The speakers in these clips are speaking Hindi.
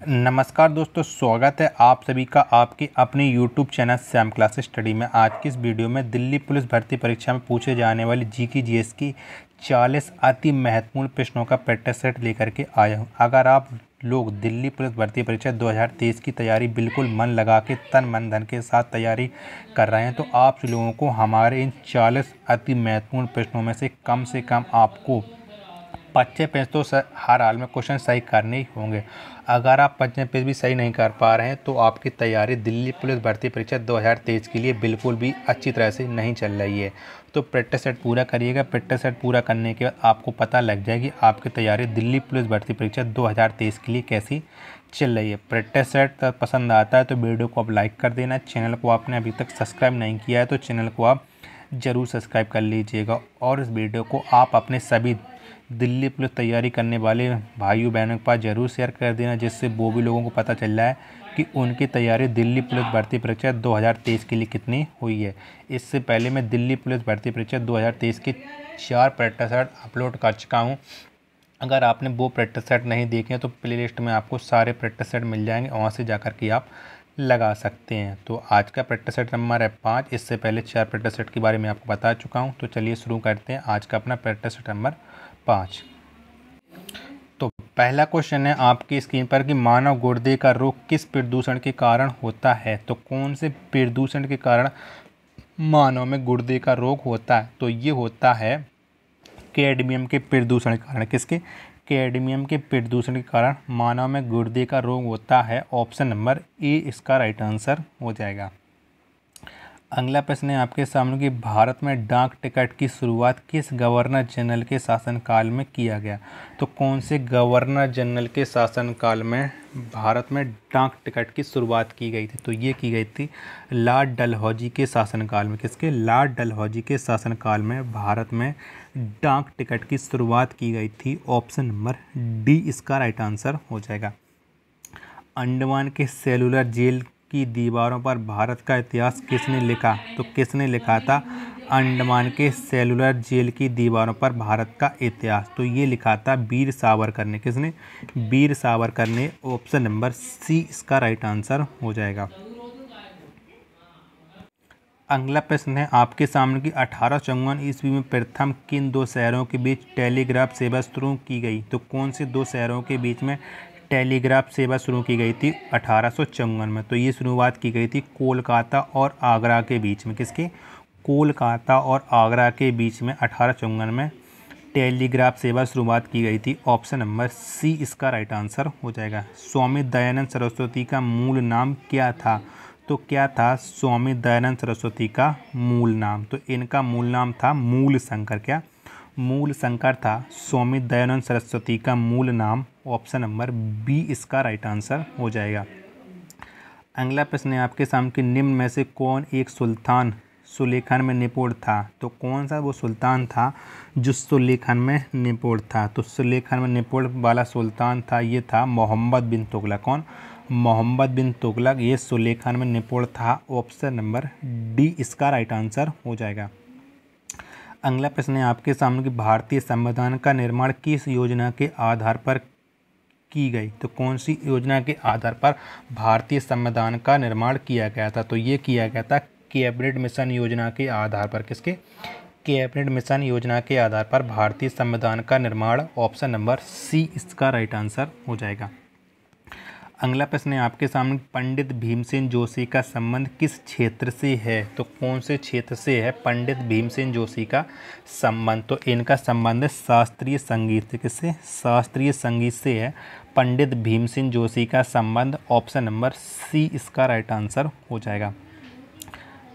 नमस्कार दोस्तों, स्वागत है आप सभी का आपके अपने YouTube channel Sam classes study में। आज की इस वीडियो में दिल्ली पुलिस भर्ती परीक्षा में पूछे जाने वाली जीएस की 40 अति महत्वपूर्ण प्रश्नों का प्रैक्टिस सेट लेकर के आया हूँ। अगर आप लोग दिल्ली पुलिस भर्ती परीक्षा 2023 की तैयारी बिल्कुल मन लगा के तन मन धन के साथ तैयारी कर रहे हैं तो आप लोगों को हमारे इन 40 अति महत्वपूर्ण प्रश्नों में से कम आपको 25 पेज तो हर हाल में क्वेश्चन सही करने ही होंगे। अगर आप 25 पेज भी सही नहीं कर पा रहे हैं तो आपकी तैयारी दिल्ली पुलिस भर्ती परीक्षा 2023 के लिए बिल्कुल भी अच्छी तरह से नहीं चल रही है। तो प्रैक्टिस सेट पूरा करिएगा। प्रैक्टिस सेट पूरा करने के बाद आपको पता लग जाएगी आपकी तैयारी दिल्ली पुलिस भर्ती परीक्षा 2023 के लिए कैसी चल रही है। प्रैक्टिस सेट पसंद आता है तो वीडियो को आप लाइक कर देना। चैनल को आपने अभी तक सब्सक्राइब नहीं किया है तो चैनल को आप ज़रूर सब्सक्राइब कर लीजिएगा और इस वीडियो को आप अपने सभी दिल्ली पुलिस तैयारी करने वाले भाइयों बहनों के पास ज़रूर शेयर कर देना, जिससे वो भी लोगों को पता चल रहा है कि उनकी तैयारी दिल्ली पुलिस भर्ती परीक्षा 2023 के लिए कितनी हुई है। इससे पहले मैं दिल्ली पुलिस भर्ती परीक्षा 2023 के 4 प्रैक्टिस सेट अपलोड कर चुका हूँ। अगर आपने वो प्रैक्टिस सेट नहीं देखे हैं तो प्लेलिस्ट में आपको सारे प्रैक्टिस सेट मिल जाएंगे, वहाँ से जाकर के आप लगा सकते हैं। तो आज का प्रैक्टिस सेट नंबर है 5। इससे पहले 4 प्रैक्टिस सेट के बारे में आपको बता चुका हूँ। तो चलिए शुरू करते हैं आज का अपना प्रैक्टिस सेट नंबर 5। तो पहला क्वेश्चन है आपकी स्क्रीन पर कि मानव गुर्दे का रोग किस प्रदूषण के कारण होता है। तो कौन से प्रदूषण के कारण मानव में गुर्दे का रोग होता है। तो ये होता है कैडमियम के प्रदूषण के कारण। किसके? कैडमियम के प्रदूषण के कारण मानव में गुर्दे का रोग होता है। ऑप्शन नंबर ए इसका राइट आंसर हो जाएगा। अगला प्रश्न है आपके सामने कि भारत में डाक टिकट की शुरुआत किस गवर्नर जनरल के शासनकाल में किया गया। तो कौन से गवर्नर जनरल के शासनकाल में भारत में डाक टिकट की शुरुआत की गई थी। तो ये की गई थी लॉर्ड डलहौजी के शासनकाल में। किसके? लॉर्ड डलहौजी के शासनकाल में भारत में डाक टिकट की शुरुआत की गई थी। ऑप्शन नंबर डी इसका राइट आंसर हो जाएगा। अंडमान के सेलुलर जेल की दीवारों पर भारत का इतिहास किसने लिखा। तो किसने लिखा था अंडमान के सेलुलर जेल की दीवारों पर भारत का इतिहास। तो ये लिखा था वीर सावरकर ने। किसने? वीर सावरकर ने। ऑप्शन नंबर सी इसका राइट आंसर हो जाएगा। अगला प्रश्न है आपके सामने कि 1854 ईस्वी में प्रथम किन 2 शहरों के बीच टेलीग्राफ सेवा शुरू की गई। तो कौन से 2 शहरों के बीच में टेलीग्राफ सेवा शुरू की गई थी 1854 में। तो ये शुरुआत की गई थी कोलकाता और आगरा के बीच में। किसके? कोलकाता और आगरा के बीच में 1854 में टेलीग्राफ सेवा शुरुआत की गई थी। ऑप्शन नंबर सी इसका राइट आंसर हो जाएगा। स्वामी दयानंद सरस्वती का मूल नाम क्या था। तो क्या था स्वामी दयानंद सरस्वती का मूल नाम। तो इनका मूल नाम था मूल शंकर। क्या? मूल शंकर था स्वामी दयानंद सरस्वती का मूल नाम। ऑप्शन नंबर बी इसका राइट आंसर हो जाएगा। अगला प्रश्न है आपके सामने कि निम्न में से कौन एक सुल्तान सुलेखन में निपुण था। तो कौन सा वो सुल्तान था जो सुलेखन में निपुण था। तो सुलेखन में निपुण वाला सुल्तान था ये था मोहम्मद बिन तुगलक। कौन? मोहम्मद बिन तुगलक ये सुलेखन में निपुण था। ऑप्शन नंबर डी इसका राइट आंसर हो जाएगा। अगला प्रश्न है आपके सामने कि भारतीय संविधान का निर्माण किस योजना के आधार पर की गई। तो कौन सी योजना के आधार पर भारतीय संविधान का निर्माण किया गया था। तो ये किया गया था कैबिनेट मिशन योजना के आधार पर। किसके? कैबिनेट मिशन योजना के आधार पर भारतीय संविधान का निर्माण। ऑप्शन नंबर सी इसका राइट आंसर हो जाएगा। अगला प्रश्न है आपके सामने पंडित भीमसेन जोशी का संबंध किस क्षेत्र से है। तो कौन से क्षेत्र से है पंडित भीमसेन जोशी का संबंध। तो इनका संबंध है शास्त्रीय संगीत से। किससे? शास्त्रीय संगीत से है पंडित भीमसेन जोशी का संबंध। ऑप्शन नंबर सी इसका राइट आंसर हो जाएगा।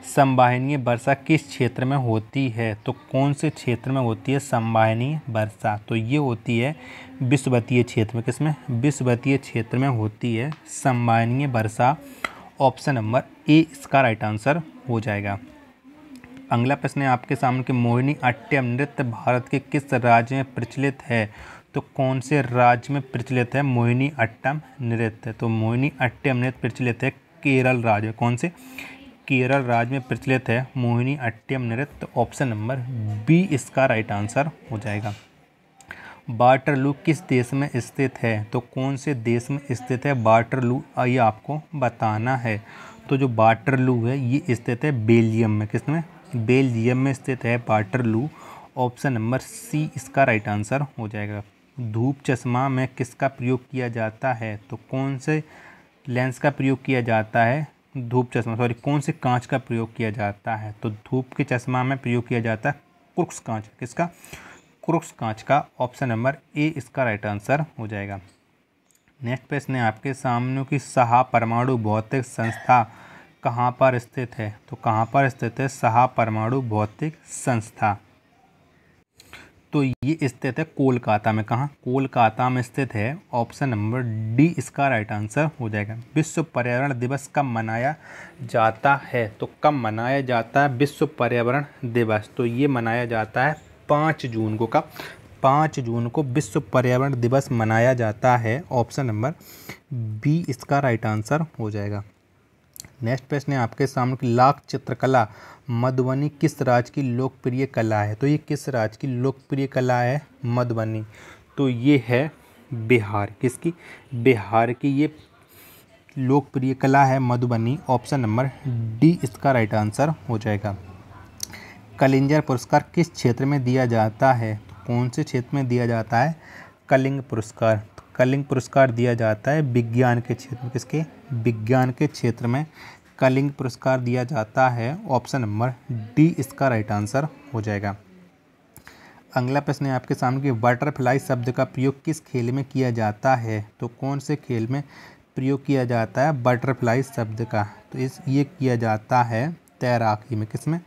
संवाहनीय वर्षा किस क्षेत्र में होती है। तो कौन से क्षेत्र में होती है संवाहनीय वर्षा। तो ये होती है विषुवतीय क्षेत्र में। किसमें? विषुवतीय क्षेत्र में होती है संवाहनीय वर्षा। ऑप्शन नंबर ए इसका राइट आंसर हो जाएगा। अगला प्रश्न है आपके सामने कि मोहिनी अट्टम नृत्य भारत के किस राज्य में प्रचलित है। तो कौन से राज्य में प्रचलित है मोहिनी अट्टम नृत्य। तो मोहिनी अट्टम नृत्य प्रचलित है केरल राज्य में। कौन से? केरल राज्य में प्रचलित है मोहिनी अट्टम नृत्य। ऑप्शन नंबर बी इसका राइट आंसर हो जाएगा। वाटरलू किस देश में स्थित है? तो कौन से देश में स्थित है वाटरलू, ये आपको बताना है। तो जो वाटरलू है ये स्थित है बेल्जियम में। किस में? बेल्जियम में स्थित है वाटरलू। ऑप्शन नंबर सी इसका राइट आंसर हो जाएगा। धूप चश्मा में किसका प्रयोग किया जाता है? तो कौन से लेंस का प्रयोग किया जाता है? धूप चश्मा कौन से कांच का प्रयोग किया जाता है? तो धूप के चश्मा में प्रयोग किया जाता है क्रुक्स कांच। किसका? क्रुक्स कांच का। ऑप्शन नंबर ए इसका राइट आंसर हो जाएगा। नेक्स्ट प्रश्न है आपके सामने की साहा परमाणु भौतिक संस्था कहाँ पर स्थित है? तो कहाँ पर स्थित है साहा परमाणु भौतिक संस्था? तो ये स्थित है कोलकाता में। कहाँ? कोलकाता में स्थित है। ऑप्शन नंबर डी इसका राइट आंसर हो जाएगा। विश्व पर्यावरण दिवस कब मनाया जाता है? तो कब मनाया जाता है विश्व पर्यावरण दिवस? तो ये मनाया जाता है 5 जून को। कब? 5 जून को विश्व पर्यावरण दिवस मनाया जाता है। ऑप्शन नंबर बी इसका राइट आंसर हो जाएगा। नेक्स्ट प्रश्न है आपके सामने की लाख चित्रकला मधुबनी किस राज्य की लोकप्रिय कला है? तो ये किस राज्य की लोकप्रिय कला है मधुबनी? तो ये है बिहार। किसकी? बिहार की ये लोकप्रिय कला है मधुबनी। ऑप्शन नंबर डी इसका राइट आंसर हो जाएगा। कलिंजर पुरस्कार किस क्षेत्र में दिया जाता है? तो कौन से क्षेत्र में दिया जाता है कलिंग पुरस्कार? कलिंग पुरस्कार दिया जाता है विज्ञान के क्षेत्र में। किसके? विज्ञान के क्षेत्र में कलिंग पुरस्कार दिया जाता है। ऑप्शन नंबर डी इसका राइट आंसर हो जाएगा। अगला प्रश्न है आपके सामने कि बटरफ्लाई शब्द का प्रयोग किस खेल में किया जाता है? तो कौन से खेल में प्रयोग किया जाता है बटरफ्लाई शब्द का? तो ये किया जाता है तैराकी में। किस में?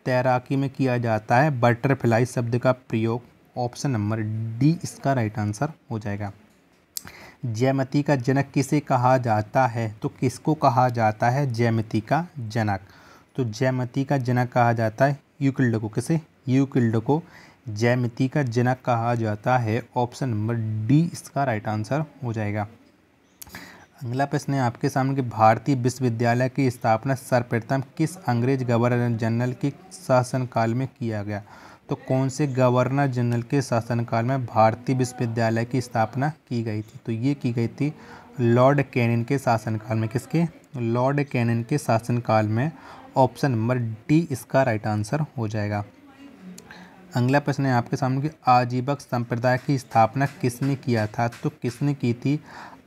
तैराकी में किया जाता है बटरफ्लाई शब्द का प्रयोग। ऑप्शन नंबर डी इसका राइट आंसर हो जाएगा। ज्यामिति का जनक किसे कहा जाता है? तो किसको कहा जाता है ज्यामिति का जनक? तो ज्यामिति का जनक कहा जाता है यूक्लिड को। किसे? यूक्लिड को ज्यामिति का जनक कहा जाता है। ऑप्शन नंबर डी इसका राइट आंसर हो जाएगा। अगला प्रश्न है आपके सामने कि भारतीय विश्वविद्यालय की स्थापना सर्वप्रथम किस अंग्रेज गवर्नर जनरल के शासनकाल में किया गया? तो कौन से गवर्नर जनरल के शासनकाल में भारतीय विश्वविद्यालय की स्थापना की गई थी? तो ये की गई थी लॉर्ड कैनिंग के शासनकाल में। किसके? लॉर्ड कैनिंग के शासनकाल में। ऑप्शन नंबर डी इसका राइट आंसर हो जाएगा। अगला प्रश्न है आपके सामने कि आजीवक संप्रदाय की स्थापना किसने किया था? तो किसने की थी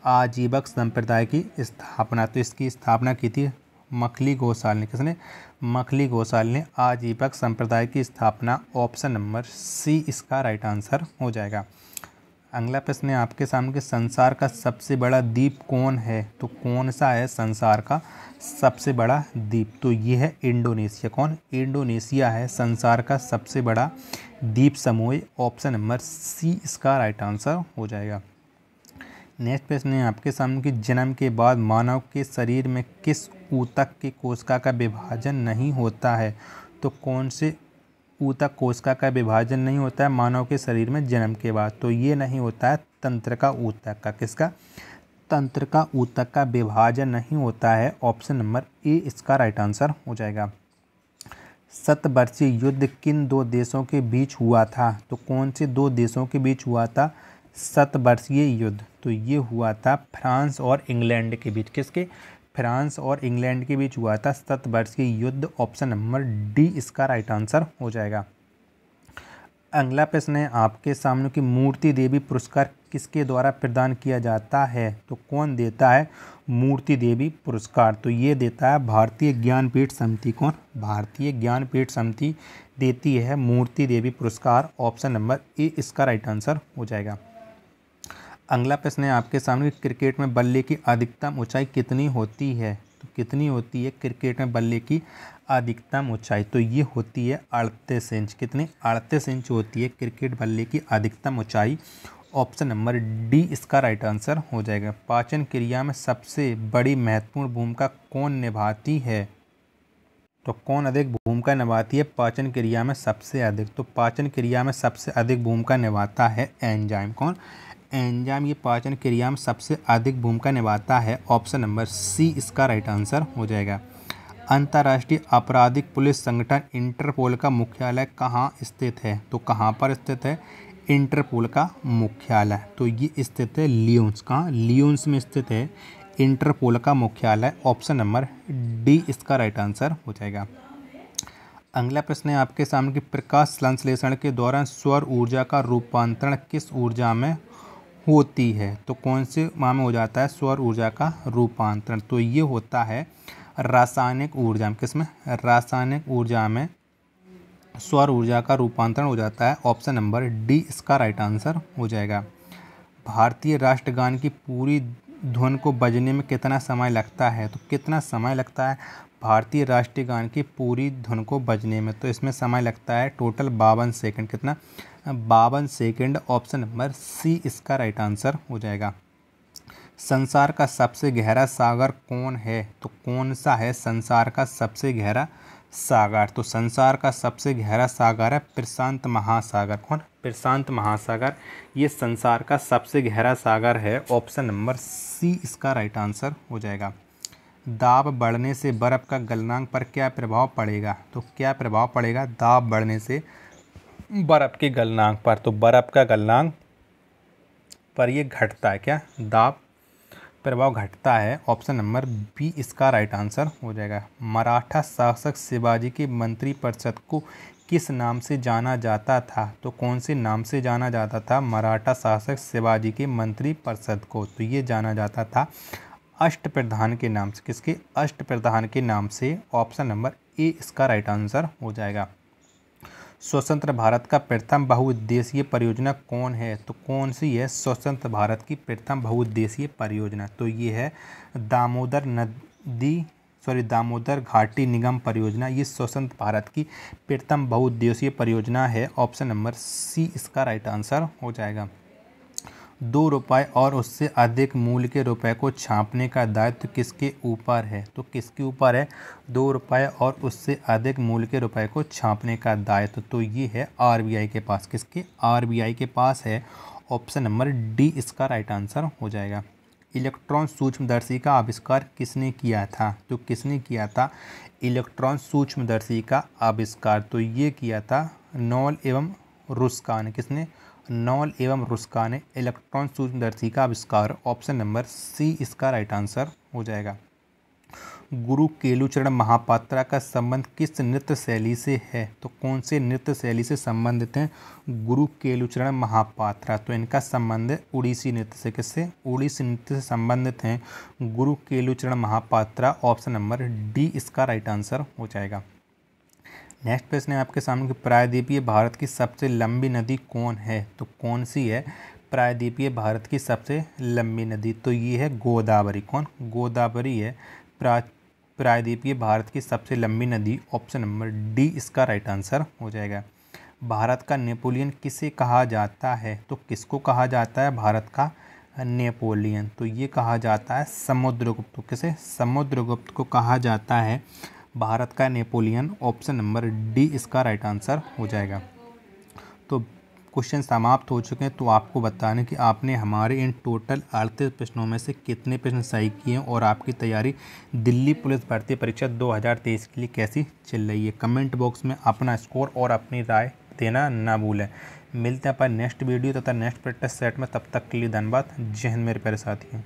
आजीवक संप्रदाय की स्थापना? तो इसकी स्थापना की थी मखली घोषाल ने। किसने? मखली घोषाल ने आजीवक संप्रदाय की स्थापना। ऑप्शन नंबर सी इसका राइट आंसर हो जाएगा। अगला प्रश्न है आपके सामने कि संसार का सबसे बड़ा द्वीप कौन है? तो कौन सा है संसार का सबसे बड़ा द्वीप? तो ये है इंडोनेशिया। कौन? इंडोनेशिया है संसार का सबसे बड़ा द्वीप समूह। ऑप्शन नंबर सी इसका राइट आंसर हो जाएगा। नेक्स्ट प्रश्न है आपके सामने कि जन्म के बाद मानव के शरीर में किस ऊतक की कोशिका का विभाजन नहीं होता है? तो कौन से ऊतक कोशिका का विभाजन नहीं होता है मानव के शरीर में जन्म के बाद? तो ये नहीं होता है तंत्रिका ऊतक का। किसका? तंत्रिका ऊतक का विभाजन नहीं होता है। ऑप्शन नंबर ए इसका राइट आंसर हो जाएगा। शतवर्षीय युद्ध किन 2 देशों के बीच हुआ था? तो कौन से 2 देशों के बीच हुआ था शतवर्षीय युद्ध? तो ये हुआ था फ्रांस और इंग्लैंड के बीच। किसके? फ्रांस और इंग्लैंड के बीच हुआ था शतवर्षीय युद्ध। ऑप्शन नंबर डी इसका राइट आंसर हो जाएगा। अगला प्रश्न है आपके सामने कि मूर्ति देवी पुरस्कार किसके द्वारा प्रदान किया जाता है? तो कौन देता है मूर्ति देवी पुरस्कार? तो ये देता है भारतीय ज्ञानपीठ समिति। कौन? भारतीय ज्ञानपीठ समिति देती है मूर्ति देवी पुरस्कार। ऑप्शन नंबर ए इसका राइट आंसर हो जाएगा। अगला प्रश्न है आपके सामने क्रिकेट में बल्ले की अधिकतम ऊंचाई कितनी होती है? तो कितनी होती है क्रिकेट में बल्ले की अधिकतम ऊंचाई? तो ये होती है 38 इंच। कितनी? 38 इंच होती है क्रिकेट बल्ले की अधिकतम ऊंचाई। ऑप्शन नंबर डी इसका राइट आंसर हो जाएगा। पाचन क्रिया में सबसे बड़ी महत्वपूर्ण भूमिका कौन निभाती है? तो कौन अधिक भूमिका निभाती है पाचन क्रिया में सबसे अधिक? तो पाचन क्रिया में सबसे अधिक भूमिका निभाता है एंजाइम। कौन? एंजाइम ये पाचन क्रिया में सबसे अधिक भूमिका निभाता है। ऑप्शन नंबर सी इसका राइट आंसर हो जाएगा। अंतर्राष्ट्रीय आपराधिक पुलिस संगठन इंटरपोल का मुख्यालय कहाँ स्थित है? तो कहाँ पर स्थित है इंटरपोल का मुख्यालय? तो ये स्थित है लियोन्स। कहाँ? लियोन्स में स्थित है इंटरपोल का मुख्यालय। ऑप्शन नंबर डी इसका राइट आंसर हो जाएगा। अगला प्रश्न है आपके सामने कि प्रकाश संश्लेषण के दौरान सौर ऊर्जा का रूपांतरण किस ऊर्जा में होती है? तो कौन से माह में हो जाता है सौर ऊर्जा का रूपांतरण? तो ये होता है रासायनिक ऊर्जा में। किसमें? रासायनिक ऊर्जा में सौर ऊर्जा का रूपांतरण हो जाता है। ऑप्शन नंबर डी इसका राइट आंसर हो जाएगा। भारतीय राष्ट्रगान की पूरी धुन को बजने में कितना समय लगता है? तो कितना समय लगता है भारतीय राष्ट्रीय गान की पूरी धुन को बजने में? तो इसमें समय लगता है टोटल 52 सेकंड। कितना? 52 सेकंड। ऑप्शन नंबर सी इसका राइट आंसर हो जाएगा। संसार का सबसे गहरा सागर कौन है? तो कौन सा है संसार का सबसे गहरा सागर? तो संसार का सबसे गहरा सागर है प्रशांत महासागर। कौन? प्रशांत महासागर। ये संसार का सबसे गहरा सागर है। ऑप्शन नंबर सी इसका राइट आंसर हो जाएगा। दाब बढ़ने से बर्फ़ का गलनांक पर क्या प्रभाव पड़ेगा? तो क्या प्रभाव पड़ेगा दाब बढ़ने से बर्फ़ के गलनांक पर? तो बर्फ़ का गलनांक पर ये घटता है। क्या? दाब प्रभाव घटता है। ऑप्शन नंबर बी इसका राइट आंसर हो जाएगा। मराठा शासक शिवाजी के मंत्रिपरिषद को किस नाम से जाना जाता था? तो कौन से नाम से जाना जाता था मराठा शासक शिवाजी के मंत्रिपरिषद को? तो ये जाना जाता था अष्टप्रधान के नाम से। किसके? अष्टप्रधान के नाम से। ऑप्शन नंबर ए इसका राइट आंसर हो जाएगा। स्वतंत्र भारत का प्रथम बहुउद्देशीय परियोजना कौन है? तो कौन सी है स्वतंत्र भारत की प्रथम बहुउद्देशीय परियोजना? तो ये है दामोदर घाटी निगम परियोजना। ये स्वतंत्र भारत की प्रथम बहुउद्देशीय परियोजना है। ऑप्शन नंबर सी इसका राइट आंसर हो जाएगा। 2 रुपये और उससे अधिक मूल्य के रुपए को छापने का दायित्व किसके ऊपर है? तो किसके ऊपर है 2 रुपये और उससे अधिक मूल्य के रुपए को छापने का दायित्व? तो ये है आरबीआई के पास। किसके? आरबीआई के पास है। ऑप्शन नंबर डी इसका राइट आंसर हो जाएगा। इलेक्ट्रॉन सूक्ष्मदर्शी का आविष्कार किसने किया था? तो किसने किया था इलेक्ट्रॉन सूक्ष्मदर्शी का आविष्कार? तो ये किया था नॉल एवं रुस्का ने। किसने? नॉल एवं रुस्का ने इलेक्ट्रॉन सूक्ष्मदर्शी का आविष्कार। ऑप्शन नंबर सी इसका राइट आंसर हो जाएगा। गुरु केलुचरण महापात्रा का संबंध किस नृत्य शैली से है? तो कौन से नृत्य शैली से संबंधित हैं गुरु केलुचरण महापात्रा? तो इनका संबंध है उड़ीसी नृत्य से। किससे? उड़ीसी नृत्य से संबंधित हैं Guru Kelucharan Mohapatra. Option number D इसका राइट आंसर हो जाएगा। नेक्स्ट प्रश्न है आपके सामने कि प्रायद्वीपीय भारत की सबसे लंबी नदी कौन है? तो कौन सी है प्रायद्वीपीय भारत की सबसे लंबी नदी? तो ये है गोदावरी। कौन? गोदावरी है प्रायद्वीपीय भारत की सबसे लंबी नदी। ऑप्शन नंबर डी इसका राइट आंसर हो जाएगा। भारत का नेपोलियन किसे कहा जाता है? तो किसको कहा जाता है भारत का नेपोलियन? तो ये कहा जाता है समुद्रगुप्त। किसे? समुद्रगुप्त को कहा जाता है भारत का नेपोलियन। ऑप्शन नंबर डी इसका राइट आंसर हो जाएगा। तो क्वेश्चन समाप्त हो चुके हैं। तो आपको बताने कि आपने हमारे इन टोटल 38 प्रश्नों में से कितने प्रश्न सही किए हैं और आपकी तैयारी दिल्ली पुलिस भर्ती परीक्षा 2023 के लिए कैसी चल रही है। कमेंट बॉक्स में अपना स्कोर और अपनी राय देना ना भूलें। मिलते हैं अपन नेक्स्ट वीडियो तथा नेक्स्ट प्रैक्टिस सेट में। तब तक के लिए धन्यवाद। जय हिंद मेरे प्यारे साथियों।